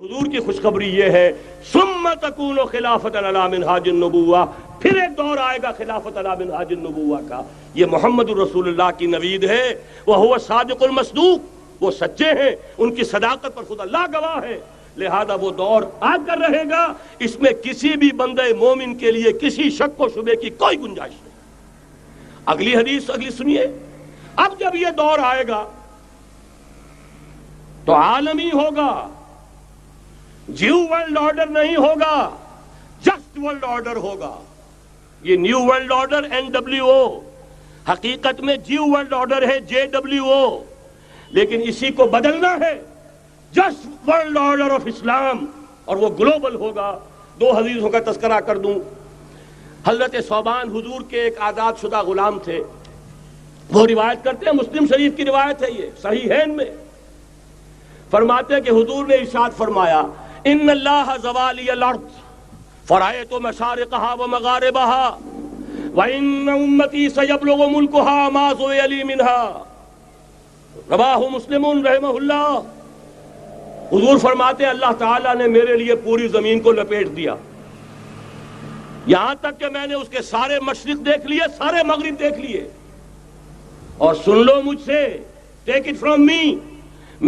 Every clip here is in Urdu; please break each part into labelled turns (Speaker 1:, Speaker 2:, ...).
Speaker 1: حضور کی خوشخبری یہ ہے ثم تکون خلافۃ علی منہاج النبوہ، پھر ایک دور آئے گا خلافت علی منہاج النبوہ کا۔ یہ محمد الرسول اللہ کی نوید ہے، وہو صادق المصدوق، وہ سچے ہیں، ان کی صداقت پر خود اللہ گواہ ہے، لہذا وہ دور آ کر رہے گا، اس میں کسی بھی بندے مومن کے لیے کسی شک و شبے کی کوئی گنجائش نہیں۔ اگلی حدیث اگلی سنیے، اب جب یہ دور آئے گا تو عالمی ہوگا، جیو ورلڈ آرڈر نہیں ہوگا، جسٹ ورلڈ آرڈر ہوگا۔ یہ نیو ورلڈ آرڈر NWO، حقیقت میں جیو ورلڈ آرڈر ہے JWO، لیکن اسی کو بدلنا ہے جسٹ ورلڈ آرڈر آف اسلام، اور وہ گلوبل ہوگا۔ دو حدیثوں کا تذکرہ کر دوں۔ حضرت ثوبان حضور کے ایک آزاد شدہ غلام تھے، وہ روایت کرتے ہیں، مسلم شریف کی روایت ہے، یہ صحیحین میں فرماتے ہیں کہ حضور نے ارشاد فرمایا ان اللہ زوالی الارض فرأیت مشارقها ومغاربها وان امتی سیبلغ ملکها ما زوی لی منها، رواہ مسلم رحمہ اللہ۔ حضور فرماتے ہیں اللہ تعالیٰ نے میرے لیے پوری زمین کو لپیٹ دیا، یہاں تک کہ میں نے اس کے سارے مشرق دیکھ لیے، سارے مغرب دیکھ لیے، اور سن لو مجھ سے، ٹیک اٹ فرام می،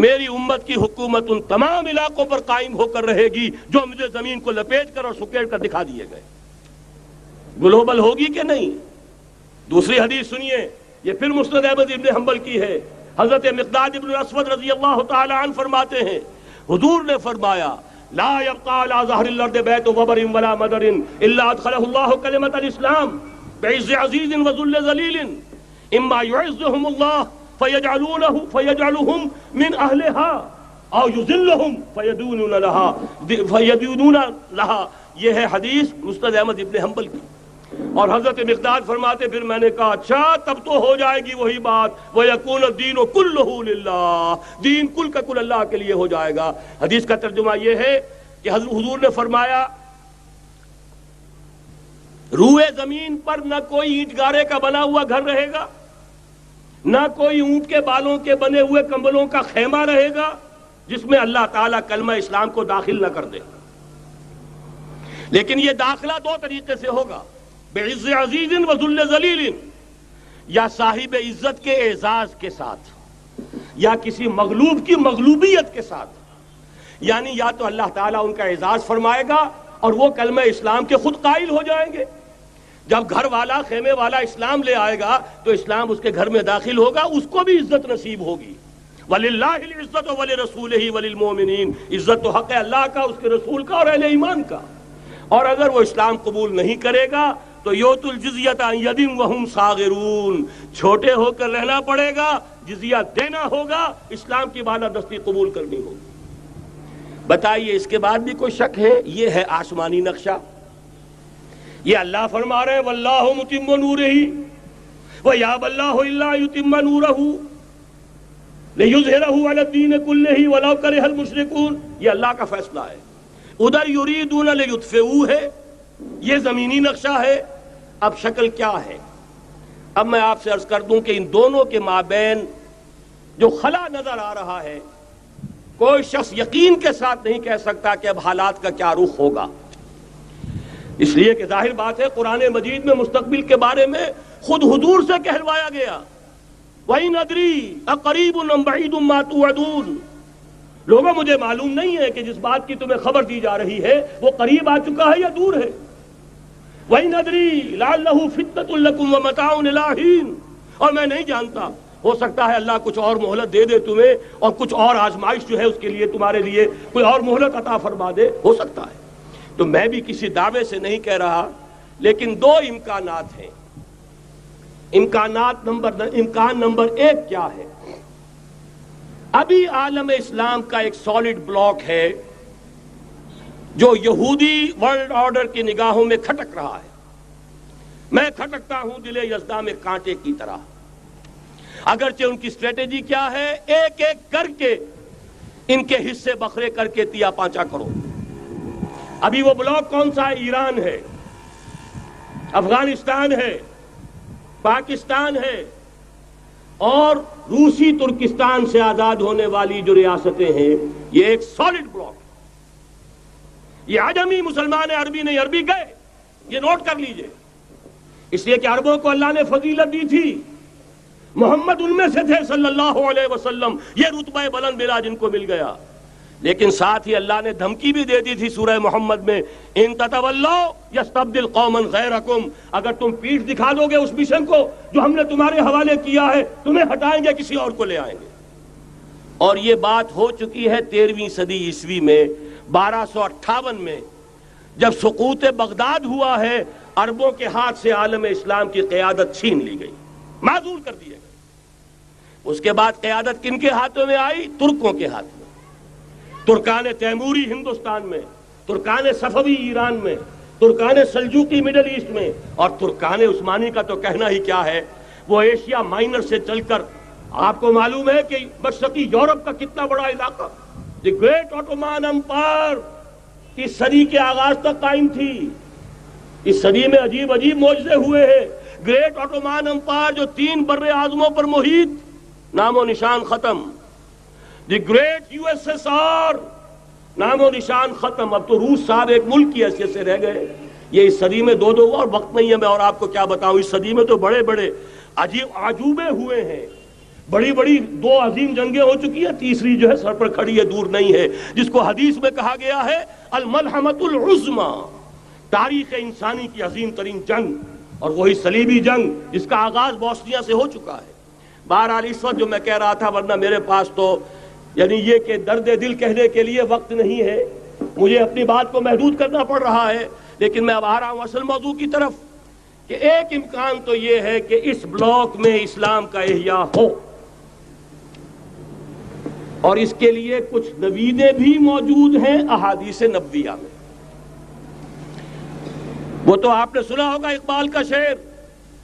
Speaker 1: میری امت کی حکومت ان تمام علاقوں پر قائم ہو کر رہے گی جو مجھے زمین کو لپیٹ کر اور سکیڑ کر دکھا دیے گئے۔ گلوبل ہوگی کہ نہیں؟ دوسری حدیث سنیے، یہ پھر مسند احمد ابن حنبل کی ہے۔ حضرت مقداد ابن الاسود رضی اللہ تعالی عنہ فرماتے ہیں حضور نے فرمایا لا يبقى على ظهر الارض بيت وبر ولا مدر الا ادخله الله كلمة الاسلام بعز عزيز وذل ذليل اما يعزهم الله فيجعلهم من اهلها او يذلهم فيدونون لها۔ یہ ہے حدیث مسند احمد ابن حنبل کی۔ اور حضرت مقداد فرماتے پھر میں نے کہا اچھا تب تو ہو جائے گی وہی بات وَيَكُونَ الدِّينُ كُلُّهُ لِلَّهِ، دین کل کا کل اللہ کے لیے ہو جائے گا۔ حدیث کا ترجمہ یہ ہے کہ حضور نے فرمایا روئے زمین پر نہ کوئی اینٹ گارے کا بنا ہوا گھر رہے گا، نہ کوئی اونٹ کے بالوں کے بنے ہوئے کمبلوں کا خیمہ رہے گا جس میں اللہ تعالیٰ کلمہ اسلام کو داخل نہ کر دے۔ لیکن یہ داخلہ دو طریقے سے ہوگا، بعز عزیز و ذل ذلیل، یا صاحب عزت کے اعزاز کے ساتھ، یا کسی مغلوب کی مغلوبیت کے ساتھ، یعنی یا تو اللہ تعالیٰ ان کا اعزاز فرمائے گا اور وہ کلمہ اسلام کے خود قائل ہو جائیں گے۔ جب گھر والا خیمے والا اسلام لے آئے گا تو اسلام اس کے گھر میں داخل ہوگا، اس کو بھی عزت نصیب ہوگی۔ وَلِلَّهِ الْعِزَّةُ وَلِرَسُولِهِ وَلِلْمُؤْمِنِينَ، عزت تو حق ہے اللہ کا، اس کے رسول کا اور اہل ایمان کا۔ اور اگر وہ اسلام قبول نہیں کرے گا تو یوت الجزیۃ عن ید وہم صاغرون، چھوٹے ہو کر رہنا پڑے گا، جزیہ دینا ہوگا، اسلام کی بالادستی قبول کرنی ہوگی۔ بتائیے اس کے بعد بھی کوئی شک ہے؟ یہ ہے آسمانی نقشہ۔ یہ اللہ فرما رہے ہیں واللہ متم نورہ ویابی اللہ الا یتم نورہ لیظہرہ علی الدین کلہ ولو کرہ المشرکون، یہ اللہ کا فیصلہ ہے۔ ادھر یریدون لیطفئوا ہے، یہ زمینی نقشہ ہے۔ اب شکل کیا ہے؟ اب میں آپ سے عرض کر دوں کہ ان دونوں کے مابین جو خلا نظر آ رہا ہے، کوئی شخص یقین کے ساتھ نہیں کہہ سکتا کہ اب حالات کا کیا رخ ہوگا، اس لیے کہ ظاہر بات ہے قرآن مجید میں مستقبل کے بارے میں خود حضور سے کہلوایا گیا وَإِنْ أَدْرِي أَقَرِيبٌ أَمْ بَعِيدٌ مَا تُوعَدُونَ۔ لوگوں مجھے معلوم نہیں ہے کہ جس بات کی تمہیں خبر دی جا رہی ہے وہ قریب آ چکا ہے یا دور ہے۔ وَإِنْ أَدْرِي لَعَلَّهُ فِتْنَةٌ لَكُمْ وَمَتَاعٌ إِلَىٰ حِينٍ، اور میں نہیں جانتا، ہو سکتا ہے اللہ کچھ اور مہلت دے دے تمہیں، اور کچھ اور آزمائش جو ہے اس کے لیے تمہارے لیے کوئی اور مہلت عطا فرما دے، ہو سکتا ہے۔ تو میں بھی کسی دعوے سے نہیں کہہ رہا، لیکن دو امکانات ہیں۔ امکان نمبر ایک کیا ہے؟ ابھی عالم اسلام کا ایک سالڈ بلاک ہے جو یہودی ورلڈ آرڈر کی نگاہوں میں کھٹک رہا ہے۔ میں کھٹکتا ہوں دل یزداں میں کانٹے کی طرح۔ اگرچہ ان کی اسٹریٹجی کیا ہے؟ ایک ایک کر کے ان کے حصے بکھرے کر کے تیا پانچا کرو۔ ابھی وہ بلاک کون سا ہے؟ ایران ہے، افغانستان ہے، پاکستان ہے، اور روسی ترکستان سے آزاد ہونے والی جو ریاستیں ہیں، یہ ایک سالڈ بلاک۔ یہ عجمی مسلمان عربی نہیں، عربی گئے، یہ نوٹ کر لیجئے، اس لیے کہ عربوں کو اللہ نے فضیلت دی تھی، محمد ان میں سے تھے صلی اللہ علیہ وسلم، یہ رتبہ بلند ملا جن کو مل گیا۔ لیکن ساتھ ہی اللہ نے دھمکی بھی دے دی تھی سورہ محمد میں، ان تتولوا یستبدل قوما غیرکم، اگر تم پیٹھ دکھا دو گے اس مشن کو جو ہم نے تمہارے حوالے کیا ہے، تمہیں ہٹائیں گے، کسی اور کو لے آئیں گے۔ اور یہ بات ہو چکی ہے 13ویں صدی عیسوی میں، 1258 میں جب سقوط بغداد ہوا ہے، عربوں کے ہاتھ سے عالم اسلام کی قیادت چھین لی گئی، معزول کر دیے گئے۔ اس کے بعد قیادت کن کے ہاتھوں میں آئی؟ ترکوں کے ہاتھ میں، ترکان تیموری ہندوستان میں، ترکان صفوی ایران میں، ترکان سلجوقی مڈل ایسٹ میں، اور ترکان عثمانی کا تو کہنا ہی کیا ہے، وہ ایشیا مائنر سے چل کر آپ کو معلوم ہے کہ مشرقی یورپ کا کتنا بڑا علاقہ، دی گریٹ آٹومان امپائر اس صدی کے آغاز تک قائم تھی۔ اس صدی میں عجیب عجیب معجزے ہوئے ہیں۔ گریٹ آٹومان امپائر جو 3 بر اعظموں پر محیط، نام و نشان ختم۔ The great U S S R, نام و نشان ختم۔ اب تو روس صاحب ایک ملک کی حیثیت سے رہ گئے۔ یہ اس صدی میں 2 اور وقت نہیں ہے میں اور آپ کو کیا بتاؤں، اس صدی میں تو بڑے بڑے عجیب عجوبے ہوئے ہیں، بڑی بڑی 2 عظیم جنگیں ہو چکی ہیں، تیسری جو ہے سر پر کھڑی ہے، دور نہیں ہے، جس کو حدیث میں کہا گیا ہے الملحمۃ العظمی، تاریخ انسانی کی عظیم ترین جنگ، اور وہی صلیبی جنگ جس کا آغاز بوسنیا سے ہو چکا ہے۔ بہرحال اس وقت جو میں کہہ رہا تھا، ورنہ میرے پاس تو یعنی یہ کہ درد دل کہنے کے لیے وقت نہیں ہے، مجھے اپنی بات کو محدود کرنا پڑ رہا ہے، لیکن میں اب آ رہا ہوں اصل موضوع کی طرف، کہ ایک امکان تو یہ ہے کہ اس بلاک میں اسلام کا احیاء ہو، اور اس کے لیے کچھ نویدیں بھی موجود ہیں احادیث نبویہ میں۔ وہ تو آپ نے سنا ہوگا اقبال کا شعر،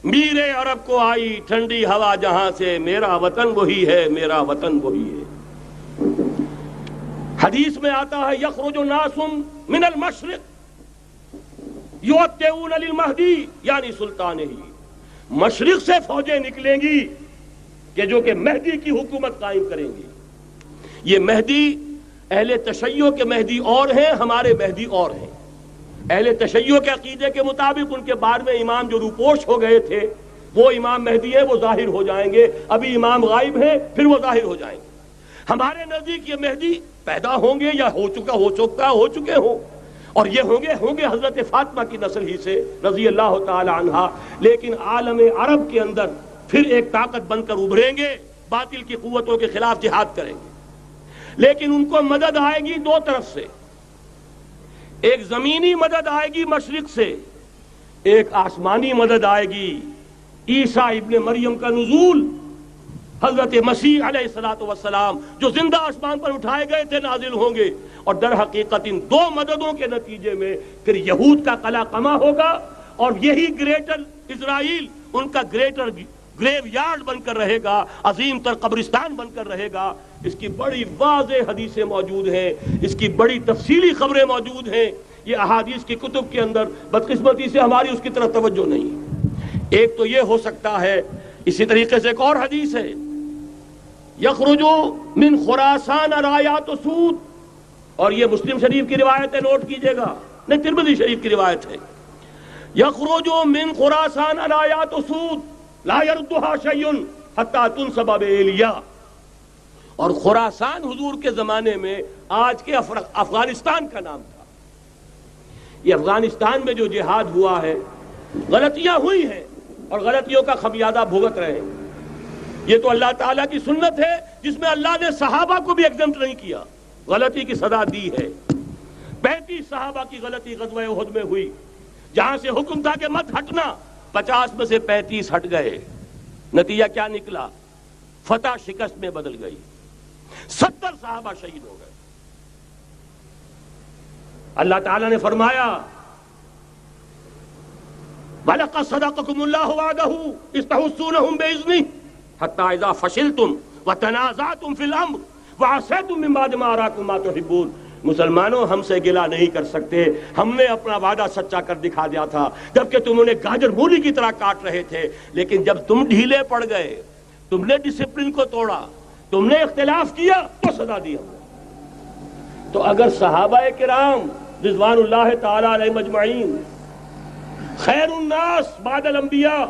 Speaker 1: میرے عرب کو آئی ٹھنڈی ہوا جہاں سے، میرا وطن وہی ہے، میرا وطن وہی ہے۔ حدیث میں آتا ہے یخرج ناس من المشرق یؤتون للمہدی یعنی سلطانہ، مشرق سے فوجیں نکلیں گی کہ جو کہ مہدی کی حکومت قائم کریں گی۔ یہ مہدی اہل تشیع کے مہدی اور ہیں، ہمارے مہدی اور ہیں۔ اہل تشیع کے عقیدے کے مطابق ان کے بعد میں امام جو روپوش ہو گئے تھے وہ امام مہدی ہے، وہ ظاہر ہو جائیں گے، ابھی امام غائب ہیں، پھر وہ ظاہر ہو جائیں گے۔ ہمارے نزدیک یہ مہدی پیدا ہوں گے یا ہو چکے ہوں، اور یہ ہوں گے حضرت فاطمہ کی نسل ہی سے رضی اللہ تعالی عنہا، لیکن عالم عرب کے اندر پھر ایک طاقت بن کر ابھریں گے، باطل کی قوتوں کے خلاف جہاد کریں گے، لیکن ان کو مدد آئے گی 2 طرف سے، ایک زمینی مدد آئے گی مشرق سے، ایک آسمانی مدد آئے گی، عیسیٰ ابن مریم کا نزول، حضرت مسیح علیہ الصلوۃ والسلام جو زندہ آسمان پر اٹھائے گئے تھے نازل ہوں گے، اور در حقیقت ان 2 مددوں کے نتیجے میں پھر یہود کا قلع قمع ہوگا، اور یہی گریٹر اسرائیل ان کا گریٹر گریو یارڈ بن کر رہے گا، عظیم تر قبرستان بن کر رہے گا۔ اس کی بڑی واضح حدیثیں موجود ہیں، اس کی بڑی تفصیلی خبریں موجود ہیں، یہ احادیث کی کتب کے اندر، بدقسمتی سے ہماری اس کی طرف توجہ نہیں۔ ایک تو یہ ہو سکتا ہے، اسی طریقے سے ایک اور حدیث ہے، یخرج من خراسان رایات سود، اور یہ مسلم شریف کی روایت ہے، نوٹ کیجئے گا، نہیں ترمذی شریف کی روایت ہے، یخرج من خراسان رایات سود لا یردها شیء حتی تنصب بإیلیا، اور خراسان حضور کے زمانے میں آج کے افغانستان کا نام تھا۔ یہ افغانستان میں جو جہاد ہوا ہے، غلطیاں ہوئی ہیں اور غلطیوں کا خمیازہ بھگت رہے ہیں، یہ تو اللہ تعالیٰ کی سنت ہے جس میں اللہ نے صحابہ کو بھی ایگزمپٹ نہیں کیا، غلطی کی سزا دی ہے۔ 35 صحابہ کی غلطی غزوہ احد میں ہوئی، جہاں سے حکم تھا کہ مت ہٹنا، 50 میں سے 35 ہٹ گئے، نتیجہ کیا نکلا؟ فتح شکست میں بدل گئی، 70 صحابہ شہید ہو گئے۔ اللہ تعالیٰ نے فرمایا وَلَقَدْ صَدَقَكُمُ اللَّهُ وَعْدَهُ إِذْ تَحُسُّونَهُم بِإِذْنِهِ حَتَّىٰ إِذَا فَشِلْتُمْ وَتَنَازَعْتُمْ فِي الْأَمْرِ وَعَصَيْتُمْ مِن بَعْدِ مَا أَرَاكُم مَّا تُحِبُّونَ۔ مسلمانوں ہم سے گلہ نہیں کر سکتے، ہم نے اپنا وعدہ سچا کر دکھا دیا تھا، جبکہ تم انہیں گاجر مولی کی طرح کاٹ رہے تھے، لیکن جب تم ڈھیلے پڑ گئے، تم نے ڈسپلن کو توڑا، تم نے اختلاف کیا، تو سزا دی ہم نے۔ تو اگر صحابہ کرام رضوان اللہ تعالی علیہم اجمعین، خیر الناس بعد الانبیاء،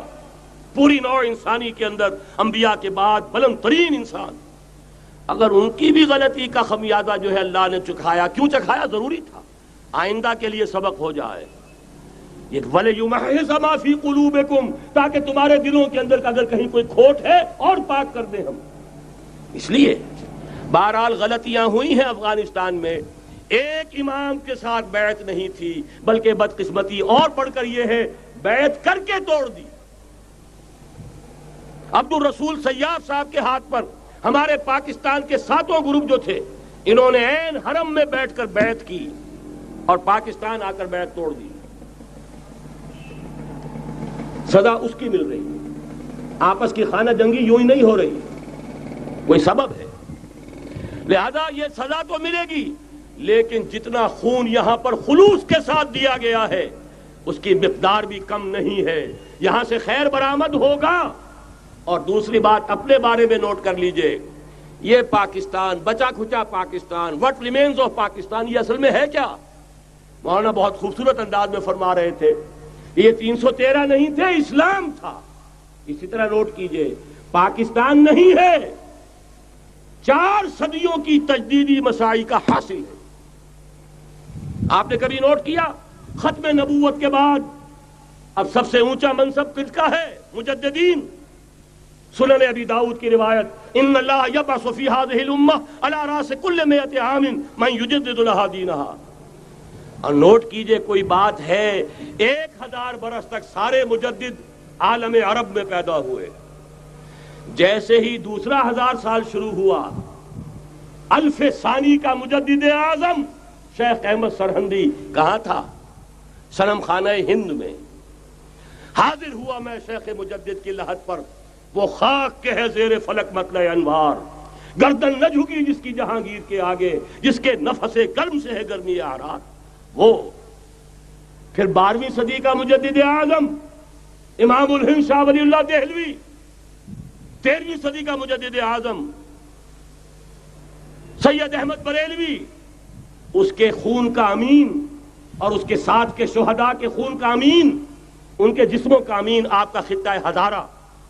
Speaker 1: پوری نوع انسانی کے اندر انبیاء کے بعد بلند ترین انسان، اگر ان کی بھی غلطی کا خمیازہ جو ہے اللہ نے چکھایا، کیوں چکھایا؟ ضروری تھا، آئندہ کے لیے سبق ہو جائے۔ یہ وَلِيُمَحِّصَ مَا فِي قُلُوبِكُمْ، تاکہ تمہارے دلوں کے اندر اگر کہیں کوئی کھوٹ ہے اور پاک کر دیں ہم۔ اس لیے بہرحال غلطیاں ہوئی ہیں افغانستان میں، ایک امام کے ساتھ بیعت نہیں تھی، بلکہ بدقسمتی اور بڑھ کر یہ ہے بیعت کر کے توڑ دی۔ عبد الرسول سیاف صاحب کے ہاتھ پر ہمارے پاکستان کے 7 گروپ جو تھے، انہوں نے عین حرم میں بیٹھ کر بیعت کی اور پاکستان آ کر بیعت توڑ دی۔ سزا اس کی مل رہی ہے، آپس کی خانہ جنگی یوں ہی نہیں ہو رہی، کوئی سبب ہے، لہذا یہ سزا تو ملے گی، لیکن جتنا خون یہاں پر خلوص کے ساتھ دیا گیا ہے اس کی مقدار بھی کم نہیں ہے۔ یہاں سے خیر برآمد ہوگا۔ اور دوسری بات اپنے بارے میں نوٹ کر لیجئے، یہ پاکستان، بچا کھچا Pakistan, what remains of Pakistan, یہ اصل میں ہے کیا؟ مولانا بہت خوبصورت انداز میں فرما رہے تھے، یہ 313 نہیں تھے، اسلام تھا۔ اسی طرح نوٹ کیجئے، پاکستان نہیں ہے، 4 صدیوں کی تجدیدی مساعی کا حاصل ہے۔ آپ نے کبھی نوٹ کیا ختم نبوت کے بعد اب سب سے اونچا منصب کس کا ہے؟ مجددین۔ سنن ابی داؤد کی روایت، ان اللہ یبعث فی هذه الامہ علی راس کل 100 عام من یجدد لها دینها۔ اور نوٹ کیجئے کوئی بات ہے، 1000 برس تک سارے مجدد عالم عرب میں پیدا ہوئے، جیسے ہی دوسرا 1000 سال شروع ہوا، الف ثانی کا مجدد اعظم شیخ احمد سرہندی کہاں تھا؟ صنم خانہ ہند میں حاضر ہوا۔ میں شیخ مجدد کی لحد پر، وہ خاک کے ہے زیر فلک مطلع انوار، گردن نہ جھکی جس کی جہانگیر کے آگے، جس کے نفس گرم سے ہے گرمی اعراض۔ وہ پھر 12ویں صدی کا مجدد اعظم امام الہند شاہ ولی اللہ دہلوی، 13ویں صدی کا مجدد اعظم سید احمد بریلوی، اس کے خون کا امین اور اس کے ساتھ کے شہداء کے خون کا امین، ان کے جسموں کا امین آپ کا خطہ ہزارہ،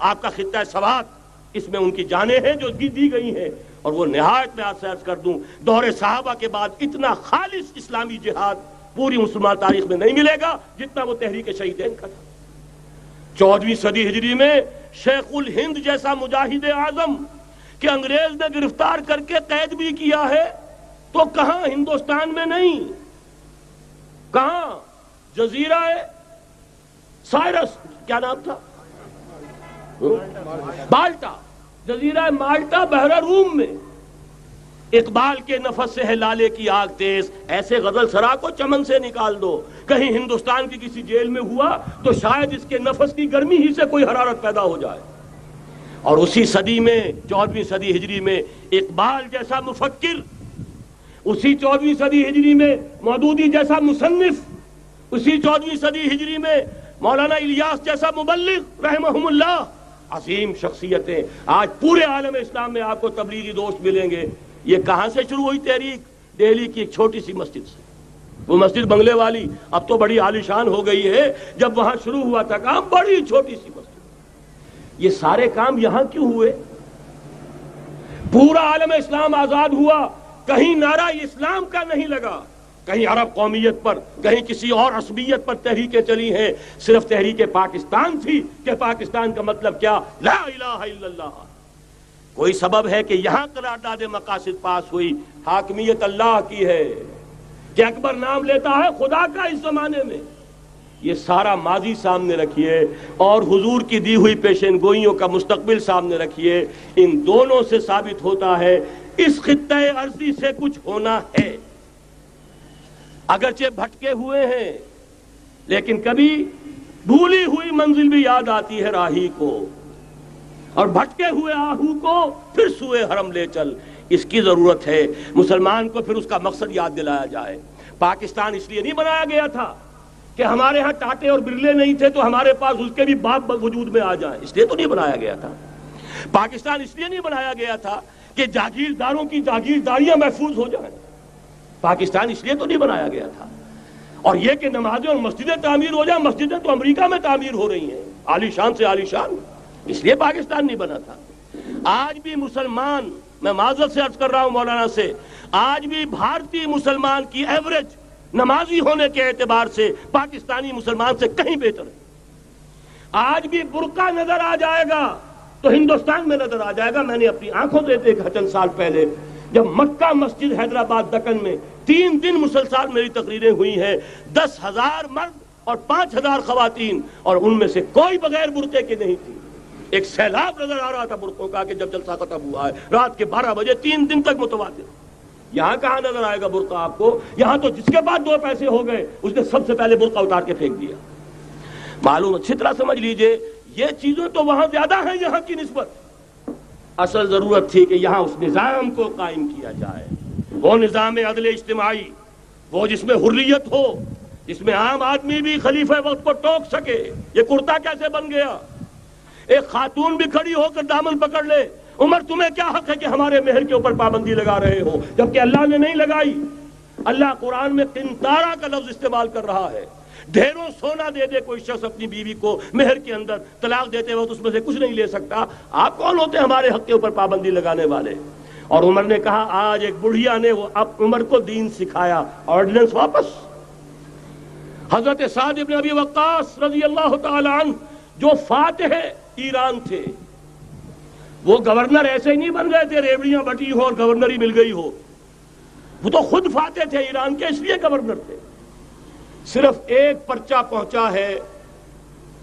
Speaker 1: آپ کا خطہ سوات، اس میں ان کی جانیں ہیں جو دی گئی ہیں۔ اور وہ نہایت میں آپ سے عرض کر دوں، دور صحابہ کے بعد اتنا خالص اسلامی جہاد پوری مسلمان تاریخ میں نہیں ملے گا جتنا وہ تحریک شہیدین کا تھا۔ 14ویں صدی ہجری میں شیخ الہند جیسا مجاہد اعظم کہ انگریز نے گرفتار کر کے قید بھی کیا ہے، تو کہاں؟ ہندوستان میں نہیں، کہاں؟ جزیرہ سائرس، کیا نام تھا؟ مالٹا، جزیرہ مالٹا بحر روم میں۔ اقبال کے نفس سے ہے لالے کی آگ تیز، ایسے غزل سرا کو چمن سے نکال دو۔ کہیں ہندوستان کی کسی جیل میں ہوا تو شاید اس کے نفس کی گرمی ہی سے کوئی حرارت پیدا ہو جائے۔ اور اسی صدی میں 14ویں صدی ہجری میں اقبال جیسا مفکر، اسی 14ویں صدی ہجری میں مودودی جیسا مصنف، اسی 14ویں صدی ہجری میں مولانا الیاس جیسا مبلغ رحمہم اللہ، عظیم شخصیتیں آج پورے عالم اسلام میں آپ کو تبلیغی دوست ملیں گے۔ یہ کہاں سے شروع ہوئی تحریک؟ دہلی کی ایک چھوٹی سی مسجد سے، وہ مسجد بنگلے والی اب تو بڑی عالیشان ہو گئی ہے، جب وہاں شروع ہوا تھا کام بڑی چھوٹی سی مسجد۔ یہ سارے کام یہاں کیوں ہوئے؟ پورا عالم اسلام آزاد ہوا، کہیں نعرہ اسلام کا نہیں لگا، کہیں عرب قومیت پر، کہیں کسی اور عصبیت پر تحریکیں چلی ہیں، صرف تحریک پاکستان تھی کہ پاکستان کا مطلب کیا؟ لا الہ الا اللہ۔ کوئی سبب ہے کہ یہاں قرارداد مقاصد پاس ہوئی، حاکمیت اللہ کی ہے، کہ اکبر نام لیتا ہے خدا کا اس زمانے میں۔ یہ سارا ماضی سامنے رکھیے اور حضور کی دی ہوئی پیشین گوئیوں کا مستقبل سامنے رکھیے، ان دونوں سے ثابت ہوتا ہے اس خطہ ارضی سے کچھ ہونا ہے۔ اگرچہ بھٹکے ہوئے ہیں، لیکن کبھی بھولی ہوئی منزل بھی یاد آتی ہے راہی کو، اور بھٹکے ہوئے آہو کو پھر سوئے حرم لے چل۔ اس کی ضرورت ہے مسلمان کو پھر اس کا مقصد یاد دلایا جائے۔ پاکستان اس لیے نہیں بنایا گیا تھا کہ ہمارے ہاں ٹاٹے اور برلے نہیں تھے تو ہمارے پاس اس کے بھی باپ وجود میں آ جائیں، اس لیے تو نہیں بنایا گیا تھا۔ پاکستان اس لیے نہیں بنایا گیا تھا کہ جاگیرداروں کی جاگیرداریاں محفوظ ہو جائیں، پاکستان اس لیے تو نہیں بنایا گیا تھا اور یہ کہ نمازیں اور مسجدیں تعمیر ہو جائیں، مسجدیں تو امریکہ میں تعمیر ہو رہی ہیں، عالی شان سے عالی شان، اس لیے پاکستان نہیں بنا تھا۔ آج بھی مسلمان، میں معذرت سے عرض کر رہا ہوں مولانا سے، آج بھی بھارتی مسلمان کی ایوریج نمازی ہونے کے اعتبار سے پاکستانی مسلمان سے کہیں بہتر ہے۔ آج بھی برقع نظر آ جائے گا تو ہندوستان میں نظر آ جائے گا۔ میں نے اپنی آنکھوں سے دیکھا چند سال پہلے، جب مکہ مسجد حیدرآباد دکن میں 3 دن مسلسل میری تقریریں ہوئی ہیں، 10,000 مرد اور 5,000 خواتین، اور ان میں سے کوئی بغیر برقعے کے نہیں تھی۔ ایک سیلاب نظر آ رہا تھا برقعوں کا کہ جب جلسہ ختم ہوا ہے رات کے 12 بجے 3 دن تک متواتر۔ یہاں کہاں نظر آئے گا برقع آپ کو؟ یہاں تو جس کے بعد 2 پیسے ہو گئے اس نے سب سے پہلے برقع اتار کے پھینک دیا۔ معلوم اچھی طرح سمجھ لیجئے، یہ چیزیں تو وہاں زیادہ ہیں یہاں کی نسبت۔ اصل ضرورت تھی کہ یہاں اس نظام کو قائم کیا جائے، وہ نظام عدل اجتماعی، وہ جس میں حریت ہو، جس میں عام آدمی بھی خلیفہ وقت کو ٹوک سکے۔ یہ کرتا کیسے بن گیا؟ ایک خاتون بھی کھڑی ہو کر دامن پکڑ لے، عمر تمہیں کیا حق ہے کہ ہمارے مہر کے اوپر پابندی لگا رہے ہو، جبکہ اللہ نے نہیں لگائی۔ اللہ قرآن میں قنطارہ کا لفظ استعمال کر رہا ہے۔ ڈھیروں سونا دے دے کوئی شخص اپنی بیوی کو مہر کے اندر، طلاق دیتے وقت اس میں سے کچھ نہیں لے سکتا، آپ کون ہوتے ہیں ہمارے حق کے اوپر پابندی لگانے والے؟ اور عمر نے کہا آج ایک بڑھیا نے وہ اب عمر کو دین سکھایا، آرڈیننس واپس۔ حضرت سعد بن ابی وقاص رضی اللہ تعالی عنہ جو فاتح ایران تھے، وہ گورنر ایسے ہی نہیں بن گئے تھے ریوڑیاں بٹی ہو اور گورنر ہی مل گئی ہو، وہ تو خود فاتح تھے ایران کے، اس لیے گورنر تھے۔ صرف ایک پرچہ پہنچا ہے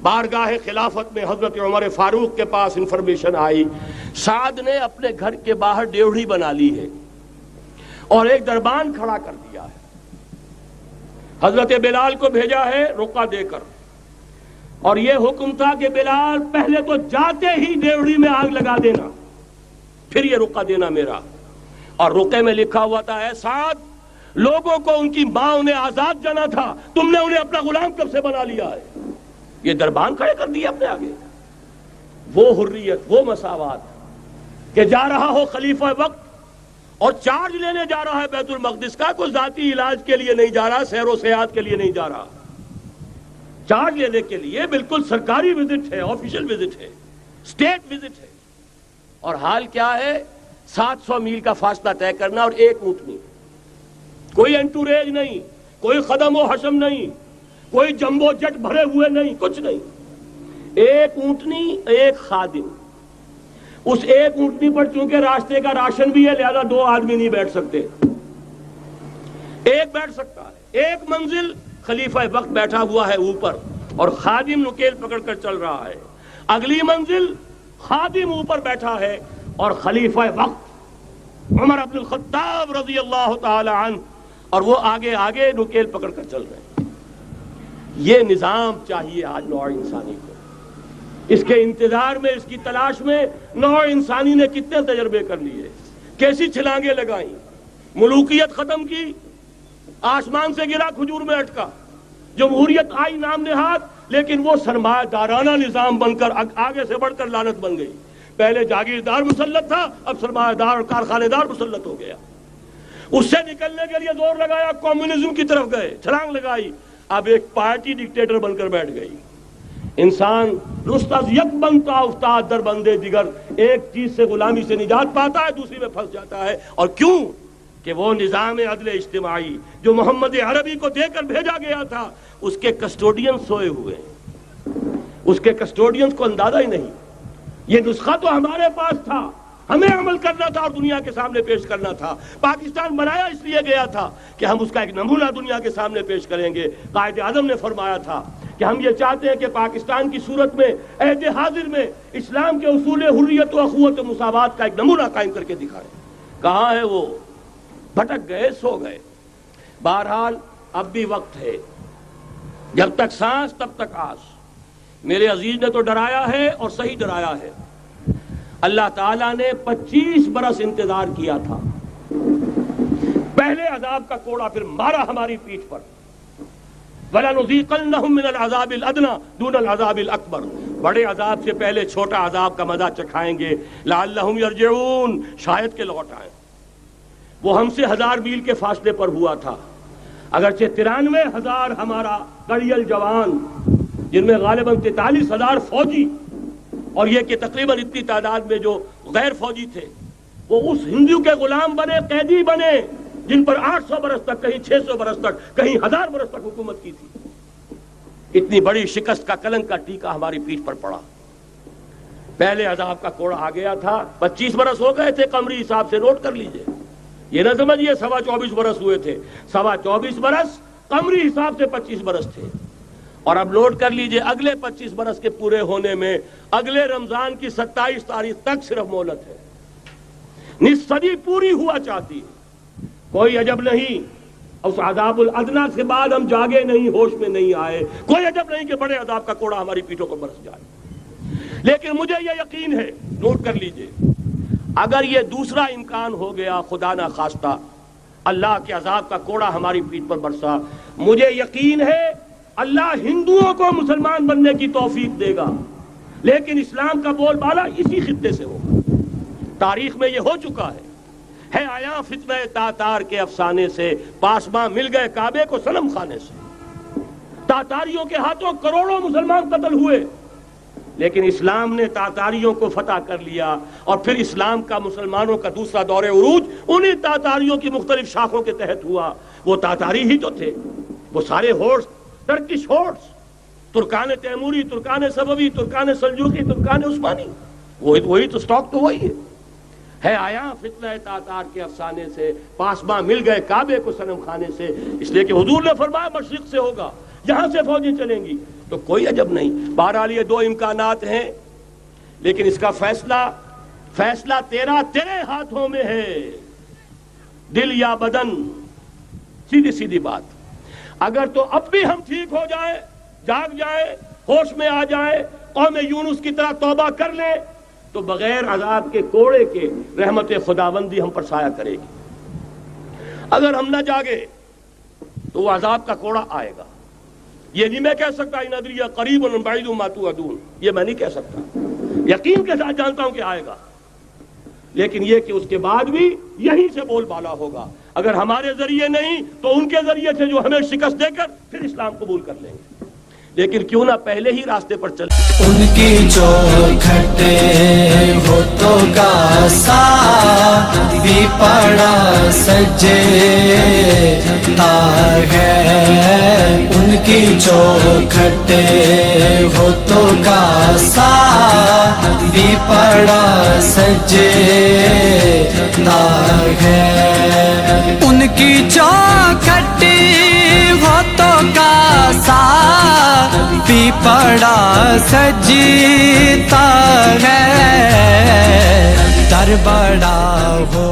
Speaker 1: بارگاہ خلافت میں، حضرت عمر فاروق کے پاس انفارمیشن آئی، سعد نے اپنے گھر کے باہر ڈیوڑی بنا لی ہے اور ایک دربان کھڑا کر دیا ہے، حضرت بلال کو بھیجا ہے رقعہ دے کر، اور یہ حکم تھا کہ بلال پہلے تو جاتے ہی ڈیوڑی میں آگ لگا دینا، پھر یہ رقعہ دینا میرا۔ اور رقعے میں لکھا ہوا تھا اے سعد، لوگوں کو ان کی ماں نے آزاد جانا تھا، تم نے انہیں اپنا غلام کب سے بنا لیا ہے؟ یہ دربان کھڑے کر دیا اپنے آگے۔ وہ حریت، وہ مساوات کہ جا رہا ہو خلیفہ وقت اور چارج لینے جا رہا ہے بیت المقدس کا، کوئی ذاتی علاج کے لیے نہیں جا رہا، سیر و سیاحت کے لیے نہیں جا رہا، چارج لینے کے لیے بالکل سرکاری وزٹ ہے، آفیشل وزٹ ہے، اسٹیٹ وزٹ ہے۔ اور حال کیا ہے؟ 700 میل کا فاصلہ طے کرنا اور ایک اونٹنی، کوئی انٹوریج نہیں، کوئی خدم و حشم نہیں، کوئی جمبو جٹ بھرے ہوئے نہیں، کچھ نہیں، ایک اونٹنی ایک خادم۔ اس ایک اونٹنی پر چونکہ راستے کا راشن بھی ہے لہذا 2 آدمی نہیں بیٹھ سکتے، ایک بیٹھ سکتا ہے۔ ایک منزل خلیفہ وقت بیٹھا ہوا ہے اوپر اور خادم نکیل پکڑ کر چل رہا ہے، اگلی منزل خادم اوپر بیٹھا ہے اور خلیفہ وقت عمر بن الخطاب رضی اللہ تعالی عنہ اور وہ آگے آگے نکیل پکڑ کر چل رہے ہیں۔ یہ نظام چاہیے آج نوع انسانی کو۔ اس کے انتظار میں، اس کی تلاش میں نوع انسانی نے کتنے تجربے کر لیے، کیسی چھلانگیں لگائیں، ملوکیت ختم کی، آسمان سے گرا کھجور میں اٹکا، جمہوریت آئی نام نہاد، لیکن وہ سرمایہ دارانہ نظام بن کر آگے سے بڑھ کر لعنت بن گئی۔ پہلے جاگیردار مسلط تھا، اب سرمایہ دار اور کارخانے دار مسلط ہو گیا۔ اس سے نکلنے کے لیے زور لگایا، کمیونزم کی طرف گئے، چھلانگ لگائی، اب ایک پارٹی ڈکٹیٹر بن کر بیٹھ گئی۔ انسان رست از یک بنتا افتاد در بندے دیگر، ایک چیز سے غلامی سے نجات پاتا ہے، دوسری میں پھنس جاتا ہے۔ اور کیوں؟ کہ وہ نظام عدل اجتماعی جو محمد عربی کو دے کر بھیجا گیا تھا، اس کے کسٹوڈین سوئے ہوئے ہیں، اس کے کسٹوڈینز کو اندازہ ہی نہیں۔ یہ نسخہ تو ہمارے پاس تھا، ہمیں عمل کرنا تھا اور دنیا کے سامنے پیش کرنا تھا۔ پاکستان بنایا اس لیے گیا تھا کہ ہم اس کا ایک نمونہ دنیا کے سامنے پیش کریں گے۔ قائد اعظم نے فرمایا تھا کہ ہم یہ چاہتے ہیں کہ پاکستان کی صورت میں عہد حاضر میں اسلام کے اصول حریت و اخوت و مساوات کا ایک نمونہ قائم کر کے دکھائیں۔ کہاں ہے وہ؟ بھٹک گئے، سو گئے۔ بہرحال اب بھی وقت ہے، جب تک سانس تب تک آس۔ میرے عزیز نے تو ڈرایا ہے اور صحیح ڈرایا ہے۔ اللہ تعالیٰ نے 25 برس انتظار کیا تھا، پہلے عذاب کا کوڑا پھر مارا ہماری پیٹھ پر۔ وَلَنُذِيقَنَّهُم مِّنَ الْعَذَابِ الْأَدْنَىٰ دُونَ الْعَذَابِ الْأَكْبَرِ، بڑے عذاب سے پہلے چھوٹا عذاب کا مزہ چکھائیں گے۔ لَعَلَّهُمْ يَرْجِعُونَ، شاید کہ لوٹ آئیں۔ وہ ہم سے 1000 میل کے فاصلے پر ہوا تھا، اگرچہ 93,000 ہمارا کڑیل جوان، جن میں غالباً 43,000 فوجی، اور یہ کہ تقریباً اتنی تعداد میں جو غیر فوجی تھے، وہ اس ہندو کے غلام بنے، قیدی بنے، جن پر 800 برس تک، کہیں 600 برس تک، کہیں 1000 برس تک حکومت کی تھی۔ اتنی بڑی شکست کا کلنک کا ٹیکا ہماری پیٹھ پر پڑا۔ پہلے عذاب کا کوڑا آ گیا تھا، 25 برس ہو گئے تھے قمری حساب سے، نوٹ کر لیجئے، یہ نہ سمجھیے 24.25 برس ہوئے تھے، 24.25 برس قمری حساب سے 25 برس تھے۔ اور اب نوٹ کر لیجئے اگلے 25 برس کے پورے ہونے میں اگلے رمضان کی 27 تاریخ تک صرف مہلت ہے، نصف صدی پوری ہوا چاہتی ہے۔ کوئی عجب نہیں اس عذاب الادنیٰ کے بعد ہم جاگے نہیں، ہوش میں نہیں آئے، کوئی عجب نہیں کہ بڑے عذاب کا کوڑا ہماری پیٹھوں پر برس جائے۔ لیکن مجھے یہ یقین ہے، نوٹ کر لیجئے، اگر یہ دوسرا امکان ہو گیا، خدا نہ خواستہ اللہ کے عذاب کا کوڑا ہماری پیٹھ پر برسا، مجھے یقین ہے اللہ ہندوؤں کو مسلمان بننے کی توفیق دے گا، لیکن اسلام کا بول بالا اسی خطے سے ہوگا۔ تاریخ میں یہ ہو چکا ہے آیا فتنہ تاتار کے افسانے سے، پاسباں مل گئے کعبے کو صنم خانے سے۔ تاتاریوں کے ہاتھوں کروڑوں مسلمان قتل ہوئے، لیکن اسلام نے تاتاریوں کو فتح کر لیا، اور پھر اسلام کا مسلمانوں کا دوسرا دور عروج انہی تاتاریوں کی مختلف شاخوں کے تحت ہوا۔ وہ تاتاری ہی تو تھے، وہ سارے ہورس، ٹرکش ہورس، ترکان تیموری، ترکان صفوی، ترکان سلجوقی، ترکان عثمانی، وہی تو سٹاک تو وہی ہے آیا فتنہ تاتار کے افسانے سے، پاسباں مل گئے کعبے کو صنم خانے سے، اس لیے کہ حضور نے فرمایا مشرق سے ہوگا، یہاں سے فوجیں چلیں گی، تو کوئی عجب نہیں۔ بہرحال یہ دو امکانات ہیں، لیکن اس کا فیصلہ تیرے ہاتھوں میں ہے، دل یا بدن، سیدھی بات۔ اگر تو اب بھی ہم ٹھیک ہو جائیں، جاگ جائیں، ہوش میں آ جائیں، قوم یونس کی طرح توبہ کر لیں، تو بغیر عذاب کے کوڑے کے رحمت خداوندی ہم پر سایہ کرے گی۔ اگر ہم نہ جاگے تو وہ عذاب کا کوڑا آئے گا۔ یہ نہیں میں کہہ سکتا ان ادری قریب بعید ما توعدون، یہ میں نہیں کہہ سکتا، یقین کے ساتھ جانتا ہوں کہ آئے گا، لیکن یہ کہ اس کے بعد بھی یہیں سے بول بالا ہوگا۔ اگر ہمارے ذریعے نہیں تو ان کے ذریعے سے جو ہمیں شکست دے کر پھر اسلام قبول کر لیں گے، لیکن کیوں نہ پہلے ہی راستے پر چلیں۔
Speaker 2: ان کی چوکھٹے ہوتوں کا ساتھ بھی پڑا سجتا ہے، ان کی چوکھٹے ہوتوں کا ساتھ بھی پڑا سجتا ہے، ان کی چوکھٹے ہوتوں کا ساتھ بھی پڑا سجتا ہے، در بڑا ہو